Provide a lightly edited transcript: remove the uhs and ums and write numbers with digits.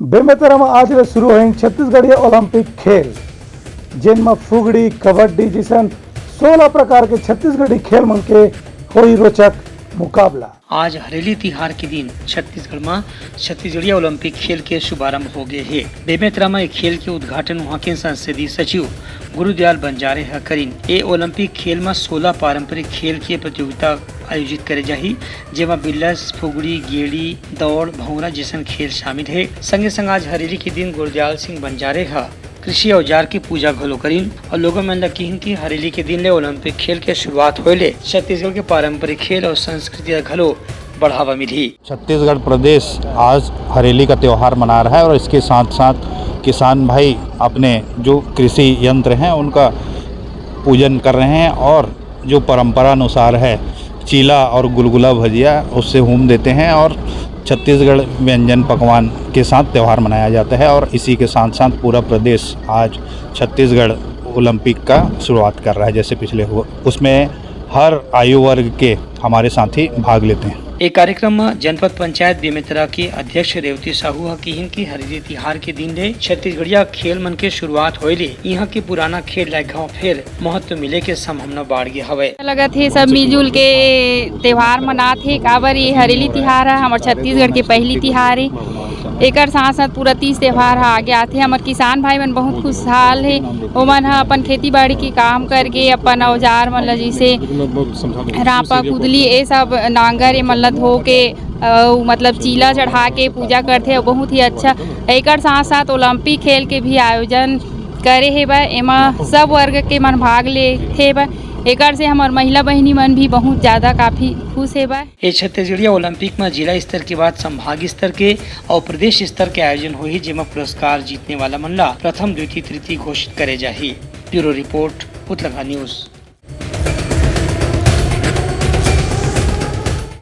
बेमेतरा में आज शुरू हुई छत्तीसगढ़ीय ओलंपिक खेल, जिनमें फुगड़ी, कबड्डी जैसन 16 प्रकार के छत्तीसगढ़ी खेल मन के हुई रोचक मुकाबला। आज हरेली तिहार के दिन छत्तीसगढ़ में छत्तीसगढ़ीय ओलंपिक खेल के शुभारंभ हो गए है। बेमेतरा में खेल के उद्घाटन वहाँ के संसदीय सचिव गुरुदयाल बंजारे है करीन। ये ओलंपिक खेल में 16 पारंपरिक खेल की प्रतियोगिता आयोजित करे जाही, जेमा बिल्लस, फुगड़ी, गेड़ी, दौड़, भौरा जैसन खेल शामिल है। संगे संग आज हरेली के दिन गुरुदयाल सिंह बंजारे है कृषि औजार की पूजा घलो करीन और लोगों में लकीन की हरेली के दिन ले ओलंपिक खेल के शुरुआत होले छत्तीसगढ़ के पारंपरिक खेल और संस्कृति घलो बढ़ावा मिली। छत्तीसगढ़ प्रदेश आज हरेली का त्यौहार मना रहा है और इसके साथ साथ किसान भाई अपने जो कृषि यंत्र हैं उनका पूजन कर रहे हैं और जो परंपरा अनुसार है चीला और गुलगुला भजिया उससे होम देते हैं और छत्तीसगढ़ व्यंजन पकवान के साथ त्यौहार मनाया जाता है। और इसी के साथ साथ पूरा प्रदेश आज छत्तीसगढ़ ओलंपिक का शुरुआत कर रहा है। जैसे पिछले हुआ उसमें हर आयु वर्ग के हमारे साथी भाग लेते हैं। एक कार्यक्रम में जनपद पंचायत बेमेतरा के अध्यक्ष रेवती साहू हकीन की हरेली तिहार के दिन ले छत्तीसगढ़िया खेल मन के शुरुआत होइले यहाँ के पुराना खेल लायक गाँव फिर महत्व मिले के संभावना बाढ़ गया हवे। लगा थे सब मिलजुल के त्योहार मनाते हे, काबर ये हरेली तिहार है हमारे छत्तीसगढ़ के पहली तिहार है। एकर साथ साथ पूरा 30 त्योहार आगे आते। हमारे किसान भाई मन बहुत खुशहाल है। ओमन अपन खेती बाड़ी के काम करके अपन औजार मन ला जैसे रापा, कुदली ये सब नांगर मन ला धो के मतलब चीला चढ़ा के पूजा करते। बहुत ही अच्छा। एकर साथ साथ ओलंपिक खेल के भी आयोजन करे हे बा, एमा सब वर्ग के मन भाग ले हे बा। एकर से हमार महिला बहनी मन भी बहुत ज्यादा काफी खुश है बा। ये छत्तीसगढ़ीय ओलंपिक में जिला स्तर के बाद संभागीय स्तर के और प्रदेश स्तर के आयोजन हुई, जेमा पुरस्कार जीतने वाला मन ला प्रथम, द्वितीय, तृतीय घोषित करे जाही। ब्यूरो रिपोर्ट, पुतलगा न्यूज।